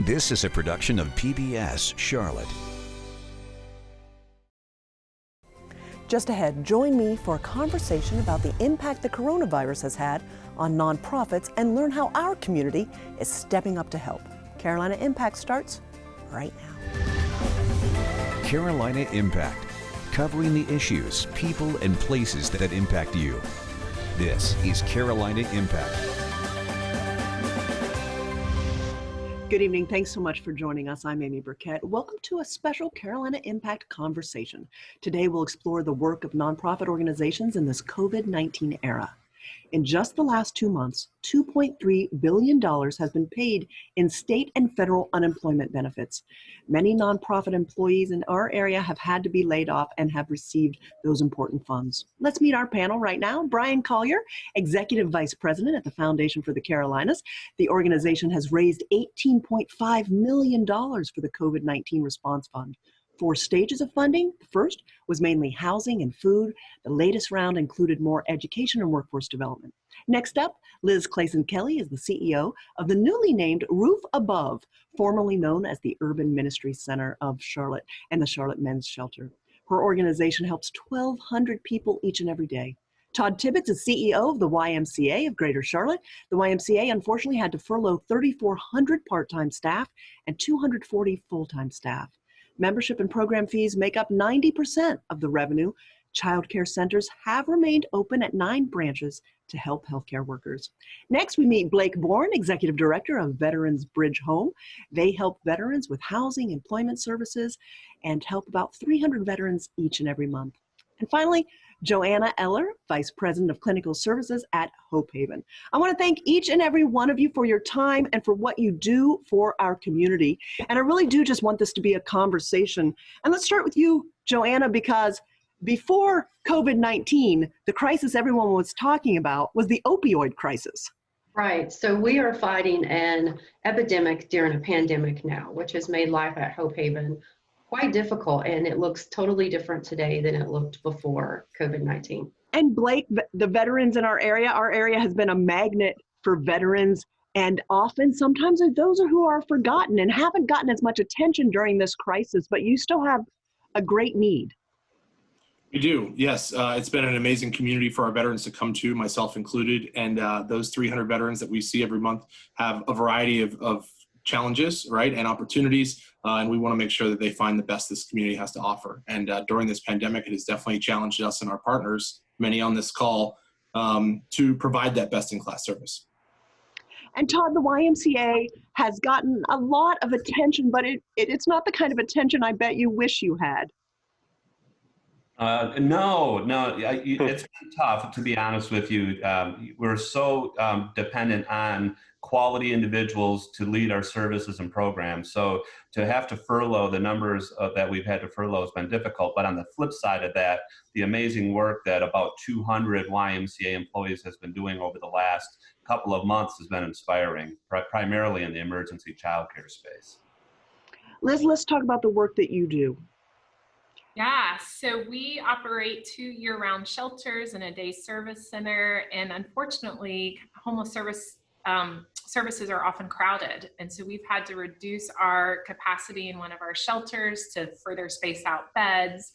This is a production of PBS Charlotte. Just ahead, join me for a conversation about the impact the coronavirus has had on nonprofits and learn how our community is stepping up to help. Carolina Impact starts right now. Carolina Impact, covering the issues, people, and places that impact you. This is Carolina Impact. Good evening. Thanks so much for joining us. I'm Amy Burkett. Welcome to a special Carolina Impact conversation. Today we'll explore the work of nonprofit organizations in this COVID-19 era. In just the last 2 months, $2.3 billion has been paid in state and federal unemployment benefits. Many nonprofit employees in our area have had to be laid off and have received those important funds. Let's meet our panel right now. Brian Collier, Executive Vice President at the Foundation for the Carolinas. The organization has raised $18.5 million for the COVID-19 Response Fund. 4 stages of funding. The first was mainly housing and food. The latest round included more education and workforce development. Next up, Liz Clayson-Kelly is the CEO of the newly named Roof Above, formerly known as the Urban Ministry Center of Charlotte and the Charlotte Men's Shelter. Her organization helps 1,200 people each and every day. Todd Tibbetts is CEO of the YMCA of Greater Charlotte. The YMCA unfortunately had to furlough 3,400 part-time staff and 240 full-time staff. Membership and program fees make up 90% of the revenue. Child care centers have remained open at 9 branches to help healthcare workers. Next, we meet Blake Bourne, Executive Director of Veterans Bridge Home. They help veterans with housing, employment services, and help about 300 veterans each and every month. And finally, Joanna Eller, Vice President of Clinical Services at Hope Haven. I want to thank each and every one of you for your time and for what you do for our community. And I really do just want this to be a conversation. And let's start with you, Joanna, because before COVID-19, the crisis everyone was talking about was the opioid crisis. Right. So we are fighting an epidemic during a pandemic now, which has made life at Hope Haven quite difficult, and it looks totally different today than it looked before COVID-19. And Blake, the veterans in our area has been a magnet for veterans, and often sometimes those who are forgotten and haven't gotten as much attention during this crisis, but you still have a great need. We do, yes. It's been an amazing community for our veterans to come to, myself included, and those 300 veterans that we see every month have a variety of challenges, right, and opportunities, and we want to make sure that they find the best this community has to offer. And during this pandemic, it has definitely challenged us and our partners, many on this call, to provide that best-in-class service. And Todd, the YMCA has gotten a lot of attention, but it's not the kind of attention I bet you wish you had. No, it's been tough, to be honest with you. We're so dependent on quality individuals to lead our services and programs. So to have to furlough the numbers that we've had to furlough has been difficult. But on the flip side of that, the amazing work that about 200 YMCA employees has been doing over the last couple of months has been inspiring, primarily in the emergency childcare space. Liz, let's talk about the work that you do. Yeah, so we operate 2 year-round shelters and a day service center, and unfortunately, homeless services are often crowded, and so we've had to reduce our capacity in one of our shelters to further space out beds.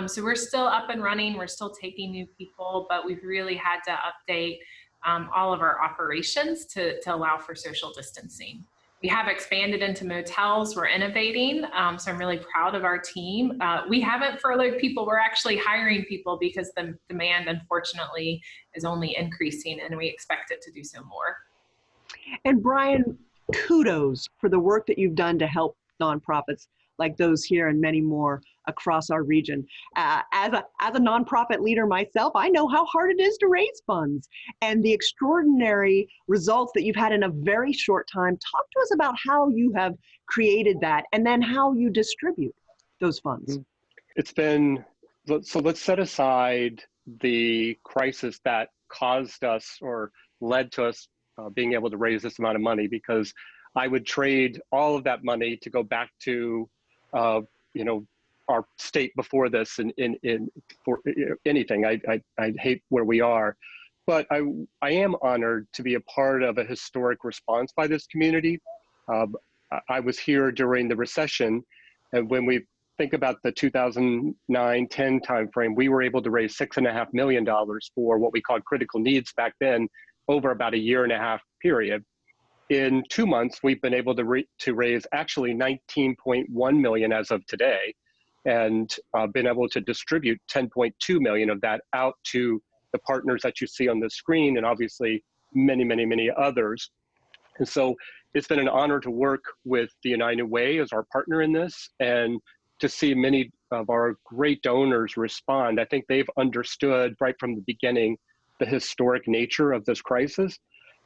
So we're still up and running, we're still taking new people, but we've really had to update all of our operations to allow for social distancing. We have expanded into motels. We're innovating, so I'm really proud of our team. We haven't furloughed people. We're actually hiring people because the demand, unfortunately, is only increasing, and we expect it to do so more. And Brian, kudos for the work that you've done to help nonprofits like those here and many more across our region. As a nonprofit leader myself, I know how hard it is to raise funds and the extraordinary results that you've had in a very short time. Talk to us about how you have created that and then how you distribute those funds. It's been, so let's set aside the crisis that caused us or led to us being able to raise this amount of money, because I would trade all of that money to go back to our state before this for anything. I hate where we are, but I am honored to be a part of a historic response by this community. I was here during the recession, and when we think about the 2009-10 timeframe, we were able to raise $6.5 million for what we called critical needs back then over about a 1.5 year period. In 2 months, we've been able to raise actually $19.1 million as of today, and been able to distribute $10.2 million of that out to the partners that you see on the screen, and obviously many, many, many others. And so it's been an honor to work with the United Way as our partner in this, and to see many of our great donors respond. I think they've understood right from the beginning the historic nature of this crisis.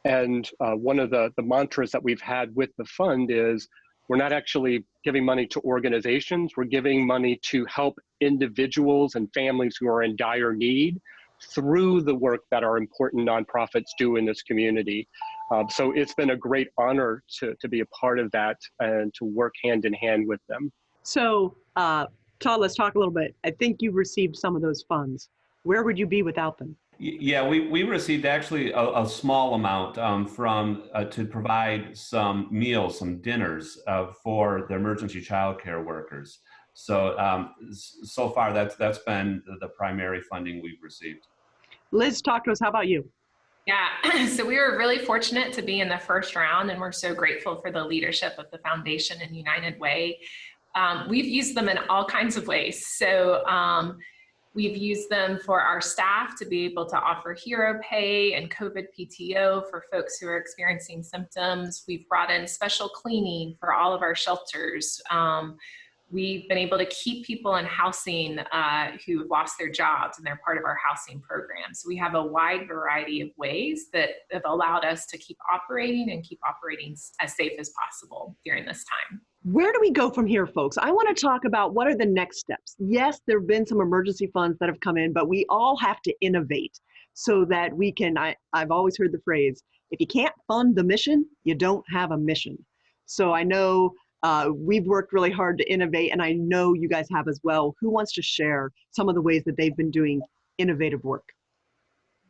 And one of the mantras that we've had with the fund is, we're not actually giving money to organizations, we're giving money to help individuals and families who are in dire need through the work that our important nonprofits do in this community. So it's been a great honor to be a part of that and to work hand in hand with them. So, Todd, let's talk a little bit. I think you received some of those funds. Where would you be without them? Yeah, we received actually a small amount to provide some meals, some dinners for the emergency child care workers. So so far that's been the primary funding we've received. Liz, talk to us. How about you? Yeah, so we were really fortunate to be in the first round, and we're so grateful for the leadership of the foundation and United Way. We've used them in all kinds of ways. So we've used them for our staff to be able to offer hero pay and COVID PTO for folks who are experiencing symptoms. We've brought in special cleaning for all of our shelters. We've been able to keep people in housing who have lost their jobs, and they're part of our housing program. So we have a wide variety of ways that have allowed us to keep operating and keep operating as safe as possible during this time. Where do we go from here, folks? I want to talk about what are the next steps. Yes, there have been some emergency funds that have come in, but we all have to innovate so that we can, I've always heard the phrase, if you can't fund the mission, you don't have a mission. So I know we've worked really hard to innovate, and I know you guys have as well. Who wants to share some of the ways that they've been doing innovative work?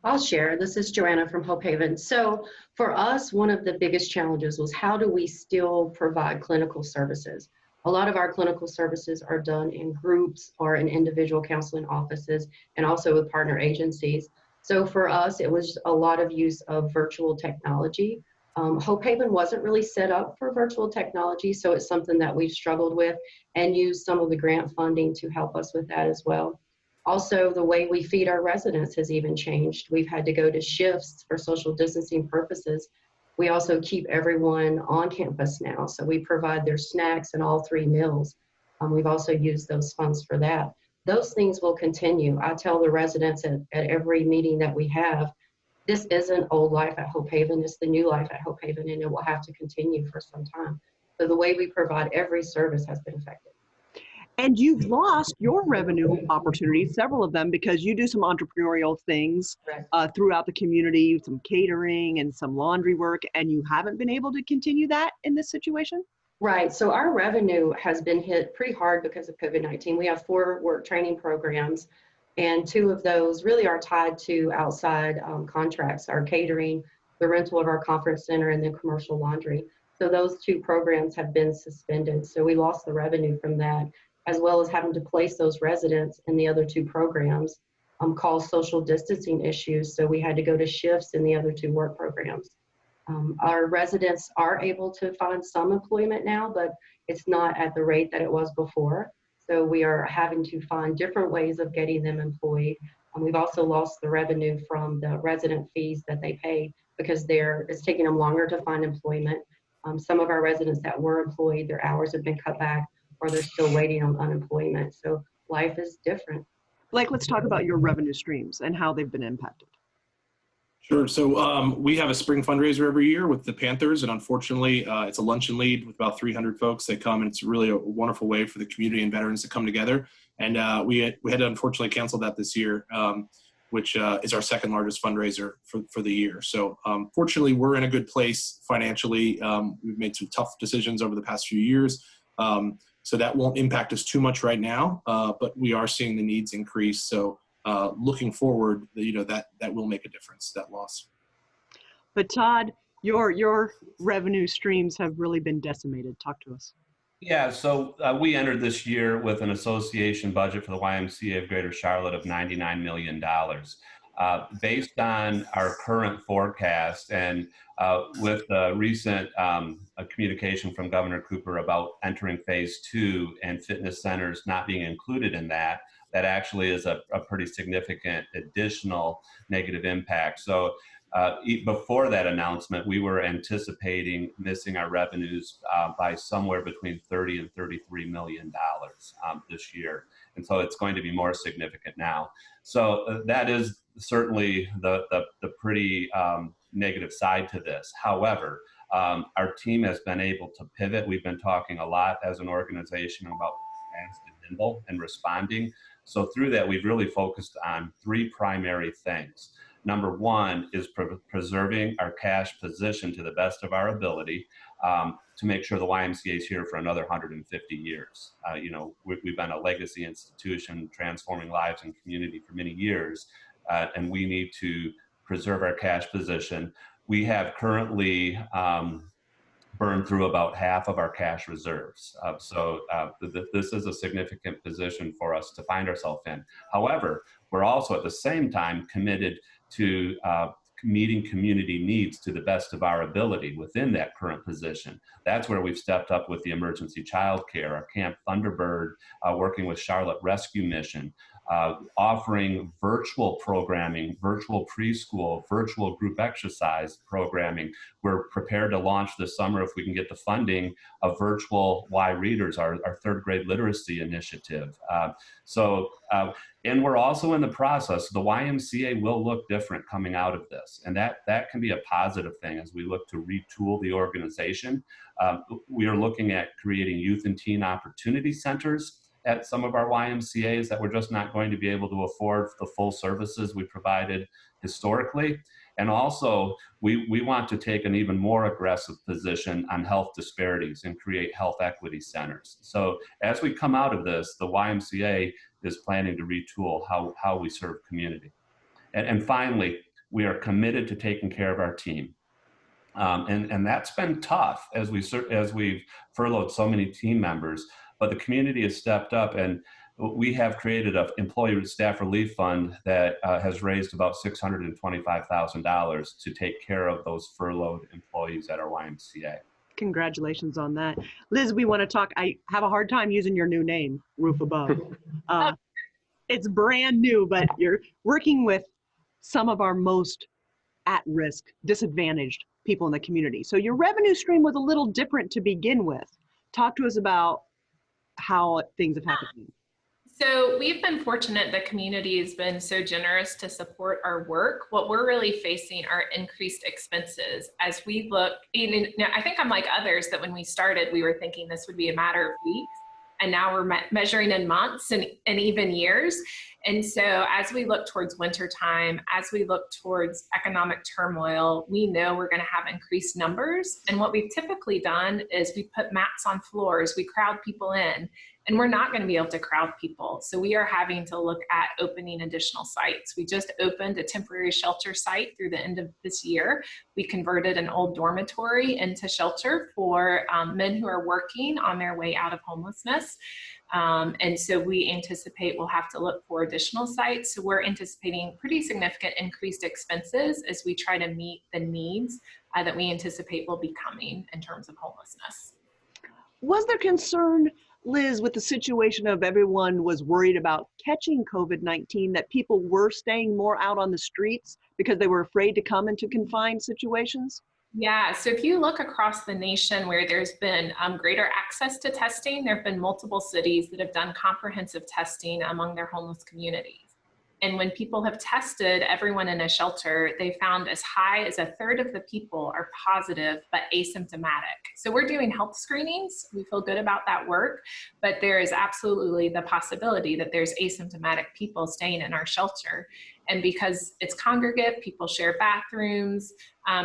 I'll share. This is Joanna from Hope Haven. So for us, one of the biggest challenges was, how do we still provide clinical services? A lot of our clinical services are done in groups or in individual counseling offices, and also with partner agencies. So for us, it was a lot of use of virtual technology. Hope Haven wasn't really set up for virtual technology, so it's something that we've struggled with and used some of the grant funding to help us with that as well. Also, the way we feed our residents has even changed. We've had to go to shifts for social distancing purposes. We also keep everyone on campus now, so we provide their snacks and all 3 meals. We've also used those funds for that. Those things will continue. I tell the residents at every meeting that we have, this isn't old life at Hope Haven, it's the new life at Hope Haven, and it will have to continue for some time. So the way we provide every service has been affected. And you've lost your revenue opportunities, several of them, because you do some entrepreneurial things throughout the community, some catering and some laundry work, and you haven't been able to continue that in this situation? Right, so our revenue has been hit pretty hard because of COVID-19. We have 4 work training programs, and 2 of those really are tied to outside contracts, our catering, the rental of our conference center, and then commercial laundry. So those 2 programs have been suspended. So we lost the revenue from that, as well as having to place those residents in the other 2 programs, cause social distancing issues. So we had to go to shifts in the other 2 work programs. Our residents are able to find some employment now, but it's not at the rate that it was before. So we are having to find different ways of getting them employed. We've also lost the revenue from the resident fees that they pay because it's taking them longer to find employment. Some of our residents that were employed, their hours have been cut back, or they're still waiting on unemployment. So life is different. Blake, let's talk about your revenue streams and how they've been impacted. Sure. So we have a spring fundraiser every year with the Panthers, and unfortunately, it's a lunch and lead with about 300 folks that come, and it's really a wonderful way for the community and veterans to come together. And we had to unfortunately cancel that this year, which is our 2nd largest fundraiser for the year. So fortunately, we're in a good place financially. We've made some tough decisions over the past few years. So that won't impact us too much right now, but we are seeing the needs increase. So looking forward, that will make a difference, that loss. But Todd, Your revenue streams have really been decimated. Talk to us. Yeah, so we entered this year with an association budget for the YMCA of Greater Charlotte of $99 million. Based on our current forecast and with the recent communication from Governor Cooper about entering phase 2 and fitness centers not being included in that, that actually is a pretty significant additional negative impact. So before that announcement, we were anticipating missing our revenues by somewhere between $30 and $33 million this year. And so it's going to be more significant now. So that is certainly the pretty negative side to this. However, our team has been able to pivot. We've been talking a lot as an organization about fast and nimble and responding. So through that, we've really focused on 3 primary things. Number 1 is preserving our cash position to the best of our ability to make sure the YMCA is here for another 150 years. You know, we've been a legacy institution transforming lives and community for many years, and we need to preserve our cash position. We have currently burned through about half of our cash reserves. So this is a significant position for us to find ourselves in. However, we're also at the same time committed to meeting community needs to the best of our ability within that current position. That's where we've stepped up with the emergency child care, our Camp Thunderbird, working with Charlotte Rescue Mission, offering virtual programming, virtual preschool, virtual group exercise programming. We're prepared to launch this summer, if we can get the funding, of virtual Y Readers, our 3rd grade literacy initiative. And we're also in the process, the YMCA will look different coming out of this. And that can be a positive thing as we look to retool the organization. We are looking at creating youth and teen opportunity centers at some of our YMCAs that we're just not going to be able to afford the full services we provided historically. And also, we want to take an even more aggressive position on health disparities and create health equity centers. So as we come out of this, the YMCA is planning to retool how we serve community. And finally, we are committed to taking care of our team. And that's been tough as we've furloughed so many team members, but the community has stepped up, and we have created an employee staff relief fund that has raised about $625,000 to take care of those furloughed employees at our YMCA. Congratulations on that. Liz, we want to talk. I have a hard time using your new name, Roof Above. It's brand new, but you're working with some of our most at-risk, disadvantaged people in the community. So your revenue stream was a little different to begin with. Talk to us about how things have happened. So we've been fortunate. The community has been so generous to support our work. What we're really facing are increased expenses as we look. I think I'm like others that when we started, we were thinking this would be a matter of weeks, and now we're measuring in months and even years. And so as we look towards winter time, as we look towards economic turmoil, we know we're going to have increased numbers. And what we've typically done is we put mats on floors, we crowd people in, and we're not going to be able to crowd people. So we are having to look at opening additional sites. We just opened a temporary shelter site through the end of this year. We converted an old dormitory into shelter for men who are working on their way out of homelessness. And so we anticipate we'll have to look for additional sites. So we're anticipating pretty significant increased expenses as we try to meet the needs that we anticipate will be coming in terms of homelessness. Was there concern, Liz, with the situation of everyone was worried about catching COVID-19, that people were staying more out on the streets because they were afraid to come into confined situations? Yeah, so if you look across the nation where there's been greater access to testing, there have been multiple cities that have done comprehensive testing among their homeless communities. And when people have tested everyone in a shelter, they found as high as 1/3 of the people are positive but asymptomatic. So we're doing health screenings. We feel good about that work, but there is absolutely the possibility that there's asymptomatic people staying in our shelter. And because it's congregate, people share bathrooms,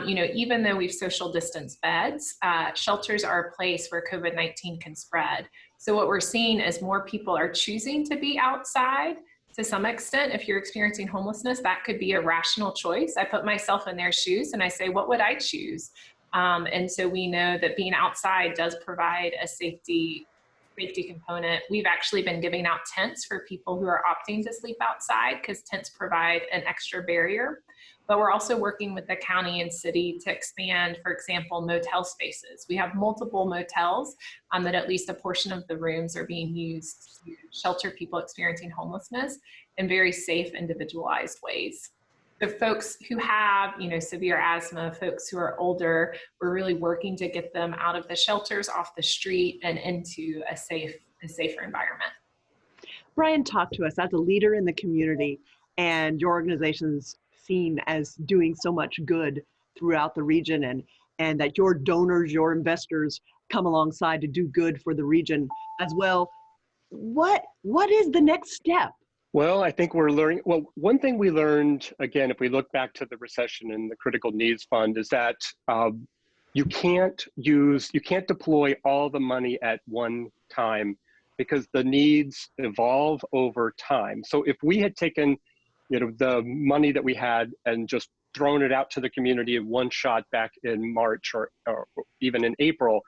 even though we've social distance beds, shelters are a place where COVID-19 can spread. So what we're seeing is more people are choosing to be outside, to some extent, if you're experiencing homelessness, that could be a rational choice. I put myself in their shoes and I say, what would I choose? And so we know that being outside does provide a safety component. We've actually been giving out tents for people who are opting to sleep outside because tents provide an extra barrier. But we're also working with the county and city to expand, for example, motel spaces. We have multiple motels that at least a portion of the rooms are being used to shelter people experiencing homelessness in very safe, individualized ways. The folks who have, severe asthma, folks who are older, we're really working to get them out of the shelters, off the street, and into a safer environment. Brian, talk to us as a leader in the community, and your organization's seen as doing so much good throughout the region, and that your donors, your investors come alongside to do good for the region as well. What is the next step? Well, I think we're learning. Well, one thing we learned, again, if we look back to the recession and the Critical Needs Fund, is that you can't deploy all the money at one time because the needs evolve over time. So if we had taken, the money that we had and just thrown it out to the community in one shot back in March or even in April,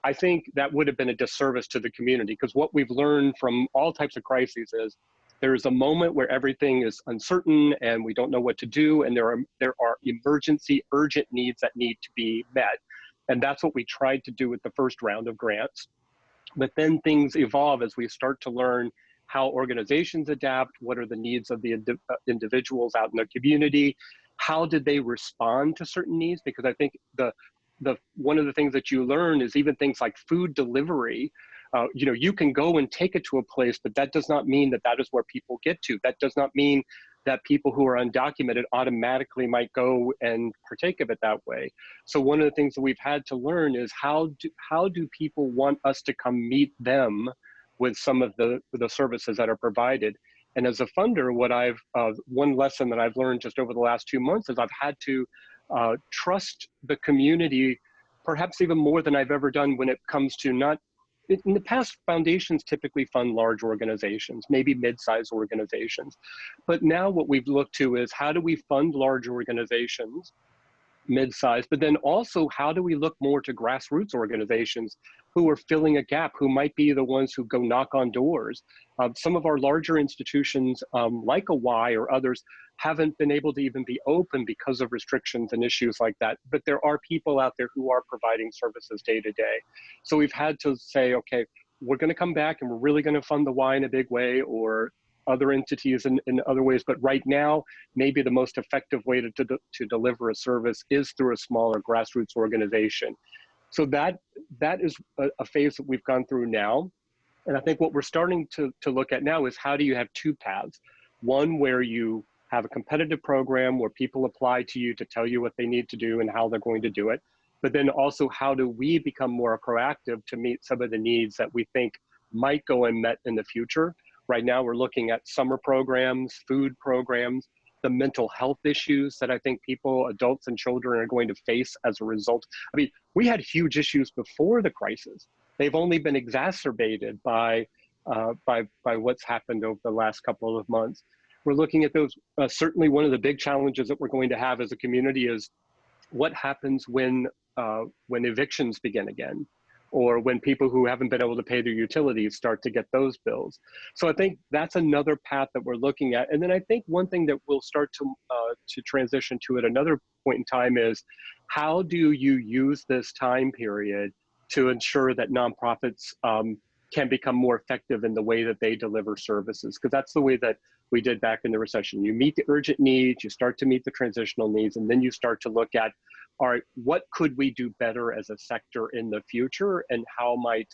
I think that would have been a disservice to the community, because what we've learned from all types of crises is there's a moment where everything is uncertain and we don't know what to do, and there are emergency, urgent needs that need to be met. And that's what we tried to do with the first round of grants. But then things evolve as we start to learn how organizations adapt, what are the needs of the individuals out in the community, how did they respond to certain needs? Because I think one of the things that you learn is even things like food delivery. You can go and take it to a place, but that does not mean that is where people get to. That does not mean that people who are undocumented automatically might go and partake of it that way. So one of the things that we've had to learn is how do people want us to come meet them with some of the services that are provided. And as a funder, one lesson that I've learned just over the last 2 months is I've had to trust the community, perhaps even more than I've ever done when it comes to in the past, foundations typically fund large organizations, maybe mid-sized organizations. But now what we've looked to is how do we fund large organizations, mid-sized, but then also how do we look more to grassroots organizations who are filling a gap, who might be the ones who go knock on doors. Some of our larger institutions, like a Y or others, haven't been able to even be open because of restrictions and issues like that. But there are people out there who are providing services day to day. So we've had to say, okay, we're going to come back and we're really going to fund the Y in a big way, or other entities in other ways. But right now, maybe the most effective way to deliver a service is through a smaller grassroots organization. So that is a phase that we've gone through now. And I think what we're starting to look at now is how do you have two paths? One where you have a competitive program where people apply to you to tell you what they need to do and how they're going to do it. But then also, how do we become more proactive to meet some of the needs that we think might go unmet in the future? Right now, we're looking at summer programs, food programs, the mental health issues that I think people, adults and children, are going to face as a result. I mean, we had huge issues before the crisis. They've only been exacerbated by what's happened over the last couple of months. We're looking at those. Certainly, one of the big challenges that we're going to have as a community is what happens when evictions begin again, or when people who haven't been able to pay their utilities start to get those bills. So I think that's another path that we're looking at. And then I think one thing that we'll start to transition to at another point in time is how do you use this time period to ensure that nonprofits can become more effective in the way that they deliver services? Because that's the way that we did back in the recession. You meet the urgent needs, you start to meet the transitional needs, and then you start to look at, all right, what could we do better as a sector in the future, and how might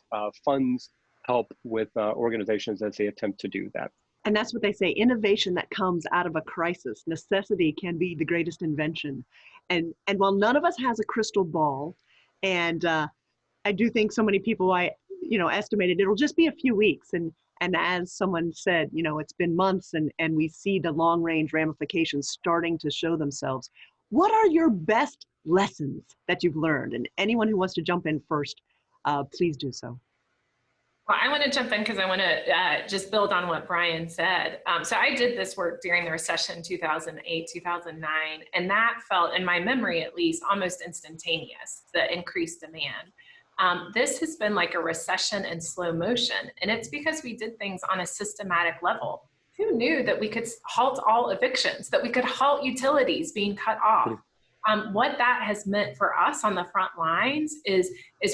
funds help with organizations as they attempt to do that? And that's what they say, innovation that comes out of a crisis. Necessity can be the greatest invention. And while none of us has a crystal ball, and I do think so many people estimated it'll just be a few weeks. And as someone said, it's been months, and we see the long range ramifications starting to show themselves. What are your best lessons that you've learned? And anyone who wants to jump in first, please do so. Well, I want to jump in because I want to just build on what Brian said. So I did this work during the recession, 2008, 2009, and that felt, in my memory at least, almost instantaneous, the increased demand. This has been like a recession in slow motion, and it's because we did things on a systematic level. Who knew that we could halt all evictions, that we could halt utilities being cut off? What that has meant for us on the front lines is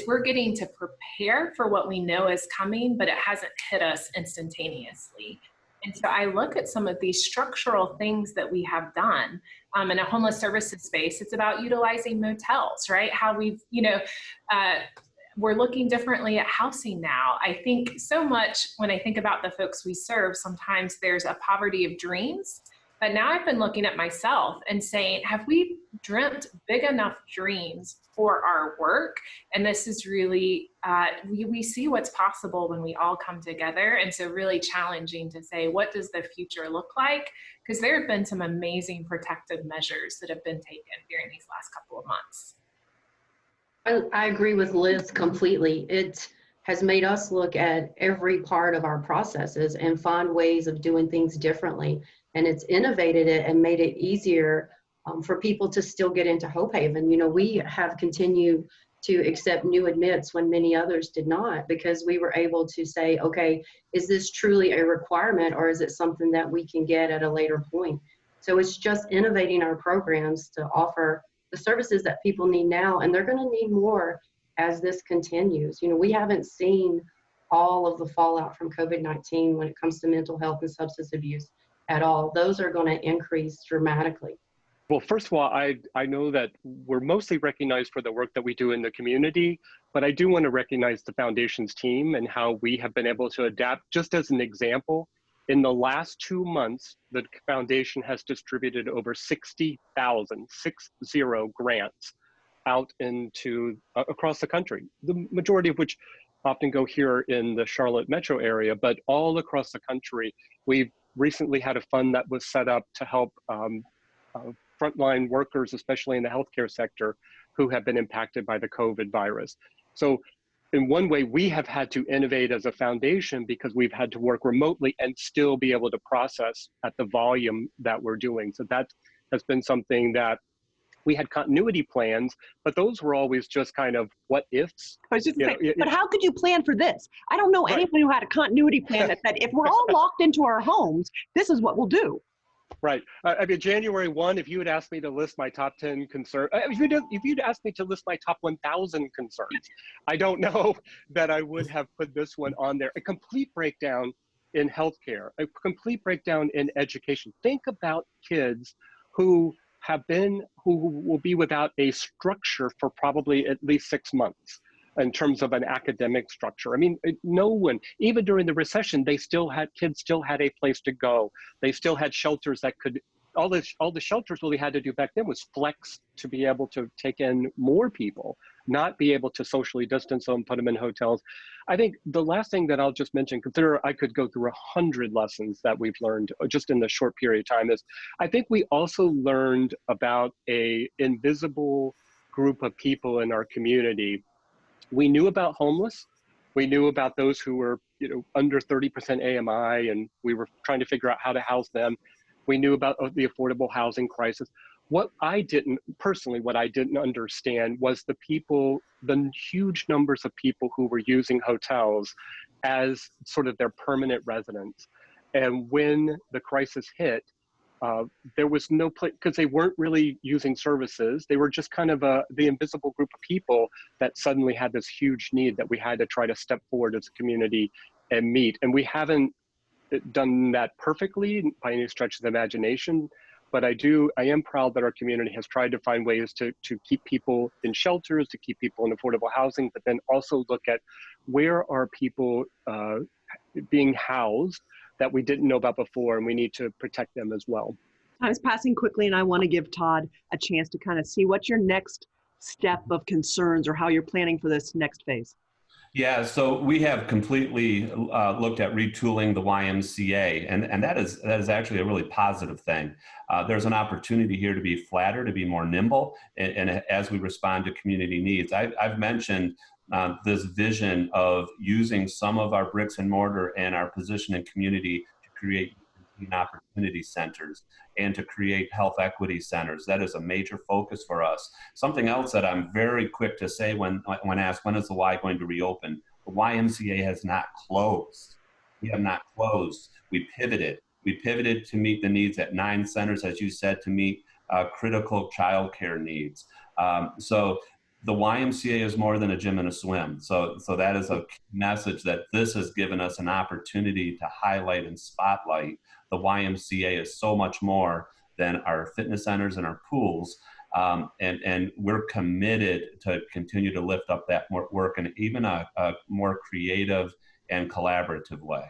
we're getting to prepare for what we know is coming, but it hasn't hit us instantaneously. And so I look at some of these structural things that we have done in a homeless services space. It's about utilizing motels, right? How we've, we're looking differently at housing now. I think so much when I think about the folks we serve, sometimes there's a poverty of dreams. But now I've been looking at myself and saying, have we dreamt big enough dreams for our work? And this is really, we see what's possible when we all come together. And so really challenging to say, what does the future look like? Because there have been some amazing protective measures that have been taken during these last couple of months. I agree with Liz completely. It has made us look at every part of our processes and find ways of doing things differently. And it's innovated it and made it easier for people to still get into Hope Haven. We have continued to accept new admits when many others did not, because we were able to say, okay, is this truly a requirement, or is it something that we can get at a later point? So it's just innovating our programs to offer the services that people need now, and they're going to need more as this continues. We haven't seen all of the fallout from COVID-19 when it comes to mental health and substance abuse at all. Those are going to increase dramatically. Well, first of all, I know that we're mostly recognized for the work that we do in the community, but I do want to recognize the Foundation's team and how we have been able to adapt. Just as an example, in the last 2 months, the Foundation has distributed over 60,000 grants out into across the country, the majority of which often go here in the Charlotte metro area, but all across the country. We've recently had a fund that was set up to help frontline workers, especially in the healthcare sector, who have been impacted by the COVID virus. So in one way, we have had to innovate as a foundation because we've had to work remotely and still be able to process at the volume that we're doing. So that has been something that we had continuity plans, but those were always just kind of what ifs. I was just saying, but how could you plan for this? I don't know anyone who had a continuity plan that said, if we're all locked into our homes, this is what we'll do. Right. I mean, January 1, if you had asked me to list my top 10 concerns, if you'd asked me to list my top 1,000 concerns, I don't know that I would have put this one on there. A complete breakdown in healthcare, a complete breakdown in education. Think about kids who will be without a structure for probably at least 6 months in terms of an academic structure. I mean, no one, even during the recession, kids still had a place to go. They still had shelters that could, all the shelters really had to do back then was flex to be able to take in more people, not be able to socially distance them, put them in hotels. I think the last thing that I'll just mention, because I could go through 100 lessons that we've learned just in the short period of time, is I think we also learned about a invisible group of people in our community. We knew about homeless. We knew about those who were, under 30% AMI, and we were trying to figure out how to house them. We knew about the affordable housing crisis. What I didn't understand was the huge numbers of people who were using hotels as sort of their permanent residence. And when the crisis hit, there was no place, because they weren't really using services. They were just kind of the invisible group of people that suddenly had this huge need that we had to try to step forward as a community and meet. And we haven't done that perfectly by any stretch of the imagination, but I am proud that our community has tried to find ways to keep people in shelters, to keep people in affordable housing, but then also look at where are people being housed that we didn't know about before, and we need to protect them as well. Time's passing quickly, and I want to give Todd a chance to kind of see what's your next step of concerns or how you're planning for this next phase. Yeah, so we have completely looked at retooling the YMCA, and that is actually a really positive thing. There's an opportunity here to be flatter, to be more nimble, and as we respond to community needs. I've mentioned this vision of using some of our bricks and mortar and our position in community to create opportunity centers and to create health equity centers. That is a major focus for us. Something else that I'm very quick to say when asked, when is the Y going to reopen? The YMCA has not closed. We have not closed. We pivoted. We pivoted to meet the needs at 9 centers, as you said, to meet critical childcare needs. So the YMCA is more than a gym and a swim. So that is a message that this has given us an opportunity to highlight and spotlight. The YMCA is so much more than our fitness centers and our pools. And we're committed to continue to lift up that work in even a more creative and collaborative way.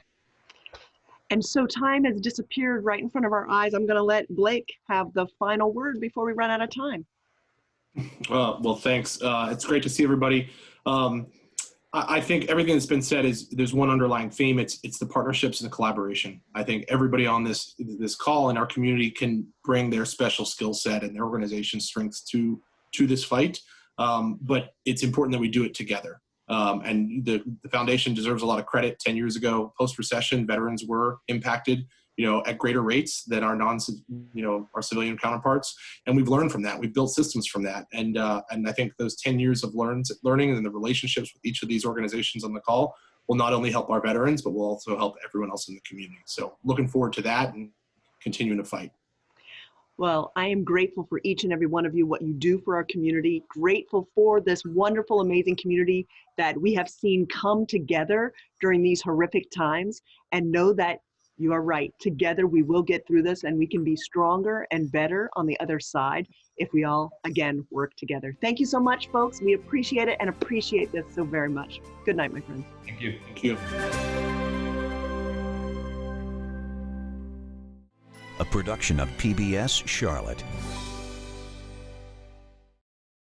And so time has disappeared right in front of our eyes. I'm going to let Blake have the final word before we run out of time. Well, thanks. It's great to see everybody. I think everything that's been said is there's one underlying theme. It's the partnerships and the collaboration. I think everybody on this call in our community can bring their special skill set and their organization's strengths to this fight. But it's important that we do it together. And the foundation deserves a lot of credit. 10 years ago, post-recession, veterans were impacted, at greater rates than our our civilian counterparts. And we've learned from that. We've built systems from that. And I think those 10 years of learning and the relationships with each of these organizations on the call will not only help our veterans, but will also help everyone else in the community. So looking forward to that and continuing to fight. Well, I am grateful for each and every one of you, what you do for our community, grateful for this wonderful, amazing community that we have seen come together during these horrific times, and know that you are right. Together we will get through this, and we can be stronger and better on the other side if we all, again, work together. Thank you so much, folks. We appreciate it and appreciate this so very much. Good night, my friends. Thank you. Thank you. A production of PBS Charlotte.